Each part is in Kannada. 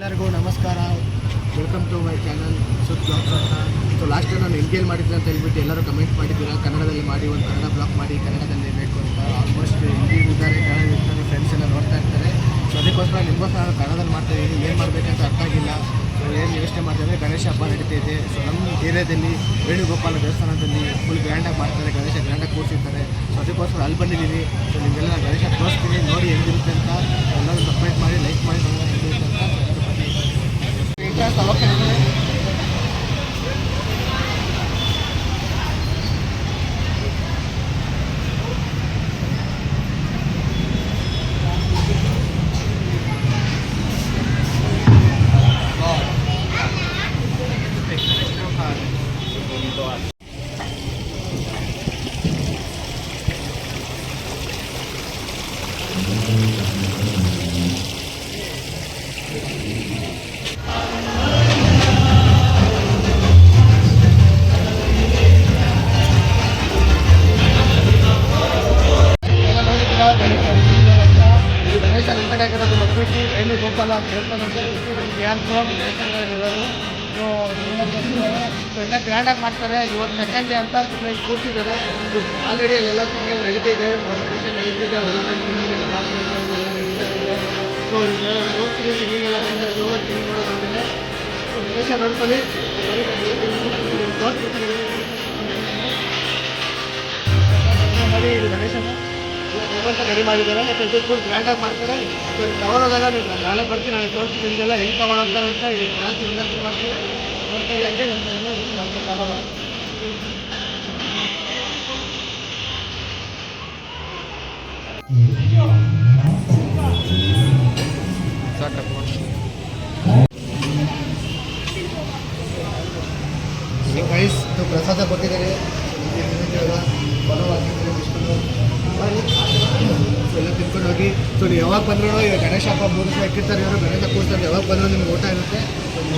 ಎಲ್ಲರಿಗೂ ನಮಸ್ಕಾರ. ವೆಲ್ಕಮ್ ಟು ಮೈ ಚಾನಲ್ ಸುತ್ ಬ್ಲಾಗ್ಸ್ ಅಂತ. ಸೊ ಲಾಸ್ಟ್ ಟೈಮ್ ನಾನು ಹಿಂದಿಯಲ್ಲಿ ಮಾಡಿದ್ದೆ ಅಂತ ಹೇಳ್ಬಿಟ್ಟು ಎಲ್ಲರೂ ಕಮೆಂಟ್ ಮಾಡಿದ್ದೀರಾ, ಕನ್ನಡದಲ್ಲಿ ಮಾಡಿ, ಒಂದು ಕನ್ನಡ ಬ್ಲಾಗ್ ಮಾಡಿ, ಕನ್ನಡದಲ್ಲಿ ಬೇಕು ಅಂತ. ಆಲ್ಮೋಸ್ಟ್ ಹಿಂದಿ ಇದ್ದಾರೆ, ಕನ್ನಡ ಇರ್ತಾರೆ, ಫ್ರೆಂಡ್ಸ್ ಎಲ್ಲ ನೋಡ್ತಾ ಇರ್ತಾರೆ. ಸೊ ಅದಕ್ಕೋಸ್ಕರ ನಿಮಗೋಸ್ಕರ ನಾನು ಕನ್ನಡದಲ್ಲಿ ಮಾಡ್ತಾಯಿದ್ದೀನಿ. ಏನು ಮಾಡಬೇಕಂತ ಅರ್ಥ ಆಗಿಲ್ಲ. ಸೊ ಏನು ಯೋಚನೆ ಮಾಡ್ತಿದ್ದರೆ ಗಣೇಶ ಹಬ್ಬ ನಡೀತಿದೆ. ಸೊ ನಮ್ಮ ಏರಿಯಾದಲ್ಲಿ ವೇಣುಗೋಪಾಲ ದೇವಸ್ಥಾನದಲ್ಲಿ ಫುಲ್ ಗ್ರ್ಯಾಂಡಾಗಿ ಮಾಡ್ತಾರೆ, ಗಣೇಶ ಗ್ರ್ಯಾಂಡಾಗಿ ಕೂರಿಸಿರ್ತಾರೆ. ಸೊ ಅದಕ್ಕೋಸ್ಕರ ಅಲ್ಲಿ ಬಂದಿದ್ದೀನಿ. ಸೊ ನಿಮಗೆಲ್ಲ ನಾನು ಗಣೇಶ ತೋರಿಸ್ತೀನಿ, ನೋಡಿ ಹೆಂಗಿರುತ್ತೆ ಅಂತ. ಎಲ್ಲರೂ ಸಬ್ಸ್ಕ್ರೈಬ್ ಮಾಡಿ, ಲೈಕ್ ಮಾಡಿ, ಹೆಂಗಿರುತ್ತೆ ಅಂತ. ವೇಣುಗೋಪಾಲ ದೇವಸ್ಥಾನಕ್ಕೆ ಎಲ್ಲ ಗ್ರ್ಯಾಂಡಾಗಿ ಮಾಡ್ತಾರೆ. ಇವತ್ತು ಸೆಕೆಂಡ್ ಡೇ ಅಂತ ಕೂರ್ತಿದ್ದಾರೆ. ಆಲ್ರೆಡಿ ಎಲ್ಲ ತಿಂಗಳು ನಡೀತಿದೆ. ನೋಡ್ಕೊಳ್ಳಿ. ನೋಡಿ, ಇದು ಗಣೇಶನ ರೆಡಿ ಮಾಡಿದ್ದಾರೆ. ಮತ್ತು ಫುಲ್ ಗ್ರ್ಯಾಂಡಾಗಿ ಮಾಡ್ತಾರೆ. ತಗೊಳೋದಾಗ ನಾಳೆ ಬರ್ತೀನಿ, ನಾನು ತೋರಿಸ್ತೀನಿ ಇದೆಲ್ಲ ಹೆಂಗೆ ತಗೊಳೋಂತಾರೆ ಅಂತ. ಜಾಸ್ತಿ ವಿನಂತಿ ಮಾಡ್ತೀನಿ. ಗೈಸ್ ಪ್ರಸಾದ ಕೊಟ್ಟಿದ್ದಾರೆ. ಎಲ್ಲ ತಿನ್ಕೊಂಡು ಹೋಗಿ. ಸೊ ನೀವು ಯಾವಾಗ ಬಂದ್ರೂ ಈಗ ಗಣೇಶ ಹಬ್ಬ 3 ದಿವಸ ಇಟ್ಟಿರ್ತಾರೆ. ಇವರು ಗಣೇಶ ಕೂರ್ತಾರೆ. ಯಾವಾಗ ಬಂದರೂ ನಿಮ್ಗೆ ಊಟ ಇರುತ್ತೆ.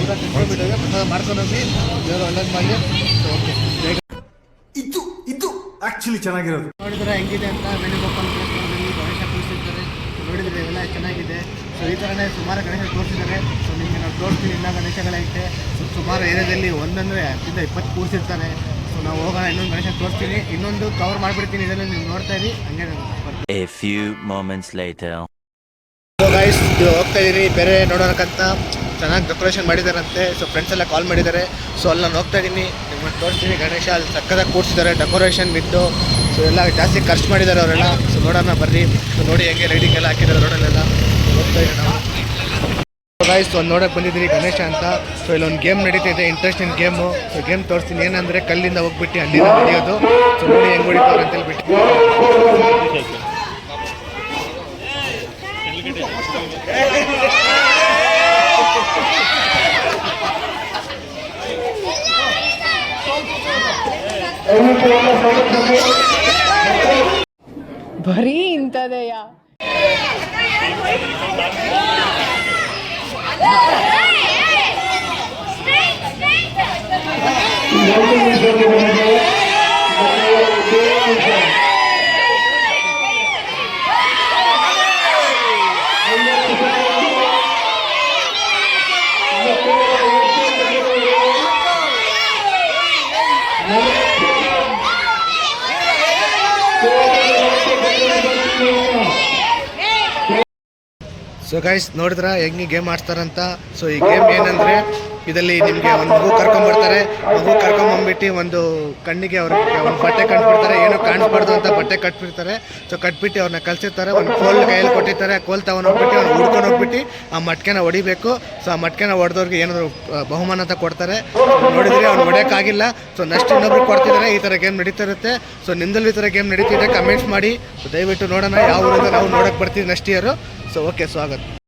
ಊಟ ತಿನ್ಕೊಂಡ್ಬಿಟ್ಟಾಗ ಪ್ರಸಾದ ಮಾಡ್ಕೊಂಡು ಹೋಗಿ ದೇವರು ಒಳ್ಳೇದು ಮಾಡಿ. ಓಕೆ, ಇದು ಆ್ಯಕ್ಚುಲಿ ಚೆನ್ನಾಗಿರೋದು. ನೋಡಿದ್ರೆ ಹೆಂಗಿದೆ ಅಂತ. ವೇಣುಗೋಪಾಲ ದೇವಸ್ಥಾನದಲ್ಲಿ ಗಣೇಶ ಕೂರಿಸಿರ್ತಾರೆ. ನೋಡಿದರೆ ಎಲ್ಲ ಚೆನ್ನಾಗಿದೆ. ಸೊ ಈ ಥರನೇ ಸುಮಾರು ಗಣೇಶ ತೋರಿಸಿದ್ದಾರೆ. ಸೊ ನಿಮಗೆ ನಾವು ತೋರಿಸ್ತೀನಿ, ಇನ್ನೂ ಗಣೇಶಗಳೈತೆ. ಸೊ ಸುಮಾರು ಏರಿಯಾದಲ್ಲಿ ಒಂದಂದರೆ 10-20 ಕೂರಿಸಿರ್ತಾರೆ. ಸೊ ನಾವು ಹೋಗೋಣ, ಇನ್ನೊಂದು ಗಣೇಶ ತೋರಿಸ್ತೀನಿ, ಇನ್ನೊಂದು ಕವರ್ ಮಾಡಿಬಿಡ್ತೀನಿ. ಇದನ್ನು ನೀವು ನೋಡ್ತಾ ಇರಿ. ಹಂಗೆ A few moments later. So guys, ಹೋಗ್ತಾ ಇದ್ದೀನಿ ಬೇರೆ ನೋಡೋಕ್ಕಂತ. ಚೆನ್ನಾಗಿ ಡೆಕೋರೇಷನ್ ಮಾಡಿದಾರಂತೆ. ಸೊ ಫ್ರೆಂಡ್ಸ್ ಎಲ್ಲ ಕಾಲ್ ಮಾಡಿದ್ದಾರೆ. ಸೊ ಅಲ್ಲಿ ನಾನು ಹೋಗ್ತಾ ಇದ್ದೀನಿ, ನಿಮ್ಮನ್ನು ತೋರಿಸ್ತೀನಿ. ಗಣೇಶ ಅಲ್ಲಿ ಸಕ್ಕದಾಗಿ ಕೂರಿಸಿದ್ದಾರೆ, ಡೆಕೋರೇಷನ್ ಬಿದ್ದು. ಸೊ ಎಲ್ಲ ಜಾಸ್ತಿ ಖರ್ಚು ಮಾಡಿದ್ದಾರೆ ಅವರೆಲ್ಲ. ಸೊ ನೋಡೋಣ ಬರ್ರಿ. ಸೊ ನೋಡಿ ಹೆಂಗೆ ಲೈಟಿಂಗ್ ಎಲ್ಲ ಹಾಕಿದ್ದಾರೆ ರೋಡಲ್ಲೆಲ್ಲ. ಹೋಗ್ತಾ ಇದ್ದೀನಿ ನಾವು. ಗೈಸ್, ಒಂದು ನೋಡೋಕೆ ಬಂದಿದ್ದೀರಿ ಗಣೇಶ ಅಂತ. ಸೊ ಇಲ್ಲೊಂದು ಗೇಮ್ ನಡೀತಿದೆ, ಇಂಟ್ರೆಸ್ಟಿಂಗ್ ಗೇಮು. ಸೊ ಗೇಮ್ ತೋರಿಸ್ತೀನಿ. ಏನಂದರೆ ಕಲ್ಲಿಂದ ಹೋಗ್ಬಿಟ್ಟು ಅಲ್ಲಿಂದ ಹೊಡೆಯೋದು. ಸೊ ನೋಡಿ ಹೆಂಗೆ ಹೊಡಿತಾರೆ ಅಂತ ಹೇಳ್ಬಿಟ್ಟು. ಬರೀ ಇಂಥದೆಯ. ಸೊ ಗೈಸ್, ನೋಡಿದ್ರೆ ಹೆಂಗೆ ಗೇಮ್ ಆಡ್ತಾರಂತ. ಸೊ ಈ ಗೇಮ್ ಏನಂದರೆ, ಇದರಲ್ಲಿ ನಿಮಗೆ ಒಂದು ಮಗು ಕರ್ಕೊಂಬರ್ತಾರೆ. ಮಗು ಕರ್ಕೊಂಬಂದ್ಬಿಟ್ಟು ಒಂದು ಕಣ್ಣಿಗೆ ಅವ್ರಿಗೆ ಒಂದು ಬಟ್ಟೆ ಕಟ್ಬಿಡ್ತಾರೆ. ಏನೋ ಕಾಣಿಸ್ಬಾರ್ದು ಅಂತ ಬಟ್ಟೆ ಕಟ್ಬಿಡ್ತಾರೆ. ಸೊ ಕಟ್ಬಿಟ್ಟು ಅವ್ರನ್ನ ಕಳಿಸಿರ್ತಾರೆ. ಒಂದು ಕೋಲ್ ಕೈಯಲ್ಲಿ ಕೊಟ್ಟಿರ್ತಾರೆ. ಕೋಲ್ ತಗೊಂಡೋಗ್ಬಿಟ್ಟು ಅವ್ನು ಹುಡ್ಕೊಂಡು ಹೋಗ್ಬಿಟ್ಟು ಆ ಮಟ್ಕೆನ ಹೊಡಿಬೇಕು. ಸೊ ಆ ಮಟ್ಕೆನ ಹೊಡೆದವ್ರಿಗೆ ಏನಾದರೂ ಬಹುಮಾನ ಅಂತ ಕೊಡ್ತಾರೆ. ನೋಡಿದರೆ ಅವ್ನು ಹೊಡೆಯೋಕ್ಕಾಗಿಲ್ಲ. ಸೊ ನೆಕ್ಸ್ಟ್ ಇನ್ನೊಬ್ರಿಗೆ ಕೊಡ್ತಿದ್ದಾರೆ. ಈ ಥರ ಗೇಮ್ ನಡೀತಾ ಇರುತ್ತೆ. ಸೊ ನಿಮ್ಮದಲ್ಲಿ ಈ ಥರ ಗೇಮ್ ನಡೀತಿದೆ, ಕಮೆಂಟ್ಸ್ ಮಾಡಿ. ಸೊ ದಯವಿಟ್ಟು ನೋಡೋಣ ಯಾವ ಊರಿಂದ ನಾವು ನೋಡೋಕ್ಕೆ ಬರ್ತೀವಿ ನೆಕ್ಸ್ಟ್ ಇಯರು. ಸೊ ಓಕೆ, ಸ್ವಾಗತ.